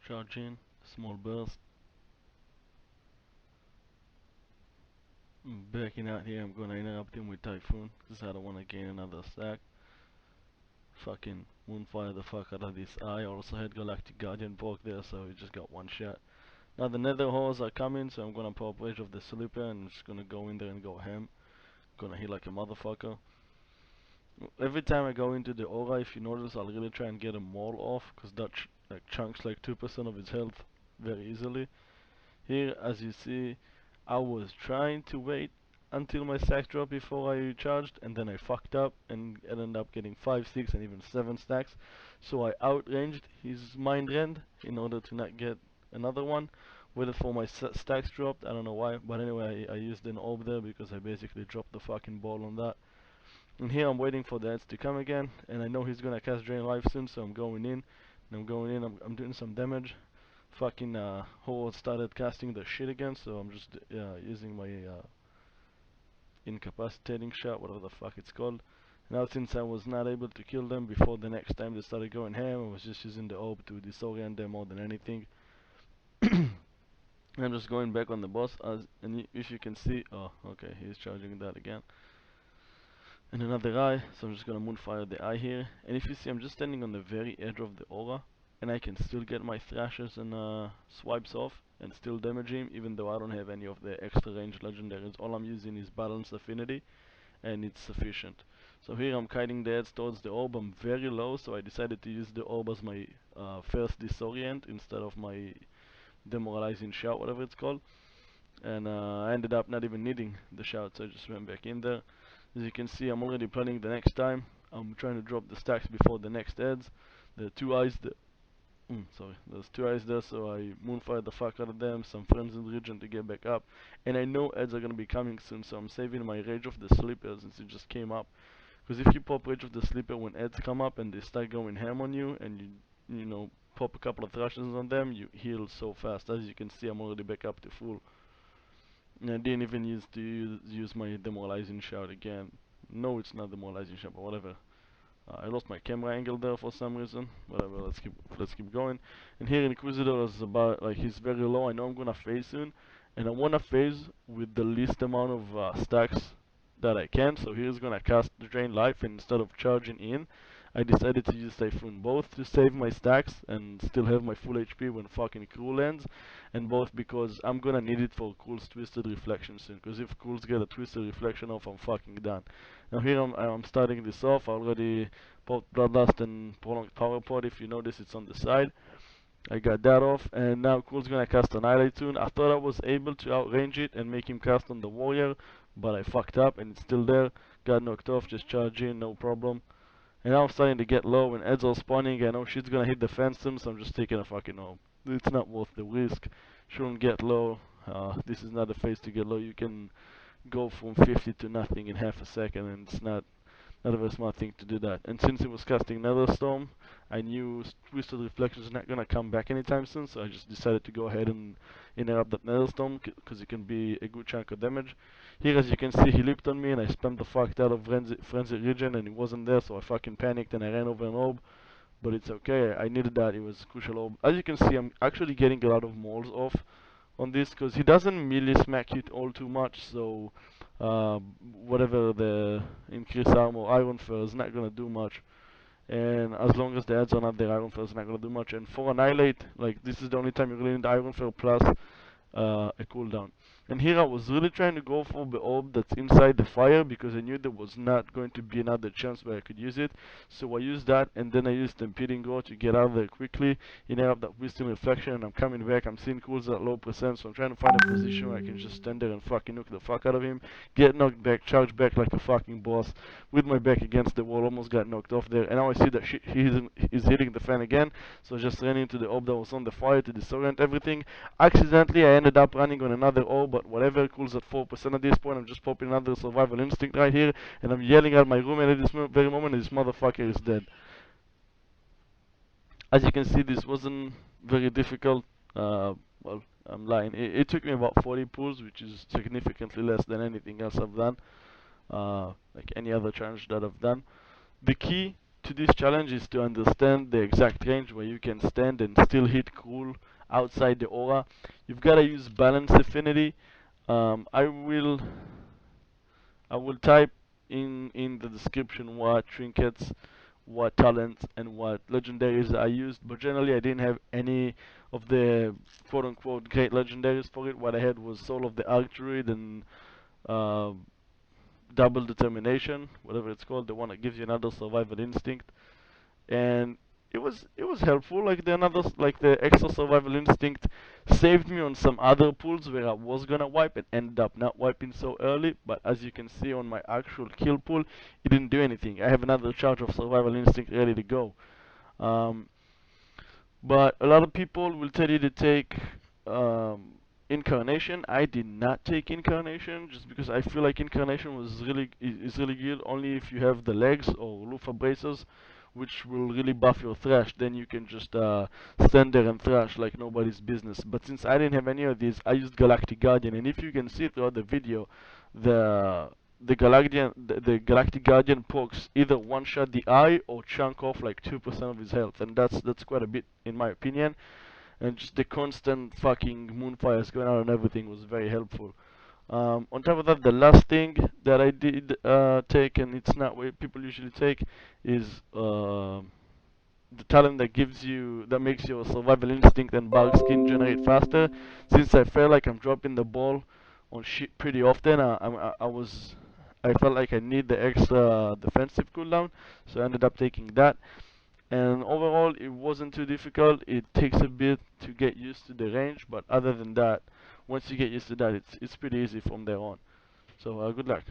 Charge in, small burst. Backing out here, I'm gonna interrupt him with Typhoon, because I don't wanna gain another stack. Fucking moonfire the fuck out of this eye. Also had Galactic Guardian poke there, so he just got one shot. Now the nether horrors are coming, so I'm gonna pop Rage of the Sleeper and I'm just gonna go in there and go ham. Gonna hit like a motherfucker. Every time I go into the aura, if you notice, I'll really try and get a maul off, because that like chunks like 2% of his health very easily. Here, as you see, I was trying to wait until my stacks dropped before I charged, and then I fucked up and ended up getting 5, 6, and even 7 stacks. So I outranged his Mind Rend in order to not get another one. Waited for my stacks dropped, I don't know why, but anyway, I used an orb there because I basically dropped the fucking ball on that. And here I'm waiting for the ads to come again, and I know he's gonna cast Drain Life soon, so I'm going in. And I'm doing some damage. Fucking Horde started casting the shit again, so I'm just using my incapacitating shot, whatever the fuck it's called. Now since I was not able to kill them before the next time they started going ham, I was just using the orb to disorient them more than anything. I'm just going back on the boss, and if you can see, oh okay, he's charging that again. And another eye, so I'm just gonna moonfire the eye here. And if you see, I'm just standing on the very edge of the aura, and I can still get my thrashes and swipes off and still damage him, even though I don't have any of the extra range legendaries. All I'm using is balanced affinity, and it's sufficient. So here I'm kiting the heads towards the orb. I'm very low, so I decided to use the orb as my first disorient instead of my demoralizing shout, whatever it's called. And I ended up not even needing the shout, so I just went back in there. As you can see, I'm already planning the next time. I'm trying to drop the stacks before the next heads. There are two eyes there. There's two eyes there, so I moonfire the fuck out of them, some Frenzied Regen to get back up. And I know heads are gonna be coming soon, so I'm saving my Rage of the Sleeper since it just came up. Because if you pop Rage of the Sleeper when heads come up and they start going ham on you, and you know, pop a couple of thrashes on them, you heal so fast. As you can see, I'm already back up to full. And I didn't even use my demoralizing shout again. No, it's not demoralizing shout, but whatever. I lost my camera angle there for some reason. Whatever, let's keep going. And here Inquisitor is about like he's very low. I know I'm gonna phase soon, and I wanna phase with the least amount of stacks that I can. So here's gonna cast the Drain Life, and instead of charging in, I decided to use Typhoon, both to save my stacks and still have my full HP when fucking Kruul ends, and both because I'm gonna need it for Kruul's Twisted Reflection soon, because if Kruul's get a Twisted Reflection off, I'm fucking done. Now here I'm starting this off. I already popped Bloodlust and Prolonged Power Pod. If you notice, it's on the side. I got that off, and now Kruul's gonna cast Annihilate soon. I thought I was able to outrange it and make him cast on the warrior, but I fucked up and it's still there. Got knocked off, just charge in, no problem. And now I'm starting to get low, and Ed's all spawning. I know she's gonna hit the fence soon, so I'm just taking a fucking orb. It's not worth the risk. Shouldn't get low. This is not a phase to get low. You can go from 50 to nothing in half a second, and it's not a very smart thing to do that. And since it was casting Nether Storm, I knew Twisted Reflection is not gonna come back anytime soon, so I just decided to go ahead and interrupt that Nether Storm, because it can be a good chunk of damage. Here, as you can see, he leaped on me, and I spammed the fuck out of Frenzied Regen, and he wasn't there, so I fucking panicked and I ran over an orb. But it's okay, I needed that, it was a crucial orb. As you can see, I'm actually getting a lot of mauls off on this, because he doesn't melee smack you all too much, so whatever the increased armor, Iron Fur is not gonna do much. And as long as the ads are not there, Iron Fur is not gonna do much. And for Annihilate, like this is the only time you really need Iron Fur plus a cooldown. And here I was really trying to go for the orb that's inside the fire, because I knew there was not going to be another chance where I could use it. So I used that, and then I used Impeding Gore to get out of there quickly. You know, have that Wisdom Reflection, and I'm coming back. I'm seeing Kruul's at low percent, so I'm trying to find a position where I can just stand there and fucking nuke the fuck out of him. Get knocked back, charge back like a fucking boss, with my back against the wall, almost got knocked off there. And now I see that he's hitting the fan again, so I just ran into the orb that was on the fire to disorient everything. Accidentally, I ended up running on another orb, but whatever, Kruul's at 4% at this point. I'm just popping another Survival Instinct right here, and I'm yelling at my roommate at this very moment, and this motherfucker is dead. As you can see, this wasn't very difficult. Well, I'm lying. It took me about 40 pulls, which is significantly less than anything else I've done, like any other challenge that I've done. The key to this challenge is to understand the exact range where you can stand and still hit Kruul outside the aura. You've got to use balance affinity. I will type in the description what trinkets, what talents, and what legendaries I used, but generally I didn't have any of the quote-unquote great legendaries for it. What I had was Soul of the Archdruid and uh, Double Determination, whatever it's called, the one that gives you another survival instinct. And it was helpful. Like the extra survival instinct saved me on some other pools where I was gonna wipe and ended up not wiping so early. But as you can see on my actual kill pool, it didn't do anything. I have another charge of survival instinct ready to go. Um, but a lot of people will tell you to take Incarnation. I did not take Incarnation just because I feel like Incarnation is really good only if you have the legs or luffa bracers, which will really buff your thrash. Then you can just stand there and thrash like nobody's business. But since I didn't have any of these, I used Galactic Guardian, and if you can see throughout the video, the the Galactic Guardian pokes either one shot the eye or chunk off like 2% of his health, and that's quite a bit in my opinion. And just the constant fucking moonfires going on and everything was very helpful. On top of that, the last thing that I did take, and it's not what people usually take, is the talent that makes your survival instinct and bug skin generate faster. Since I felt like I'm dropping the ball on shit pretty often, I felt like I need the extra defensive cooldown, so I ended up taking that. And overall, it wasn't too difficult. It takes a bit to get used to the range, but other than that, once you get used to that, it's pretty easy from there on. So good luck.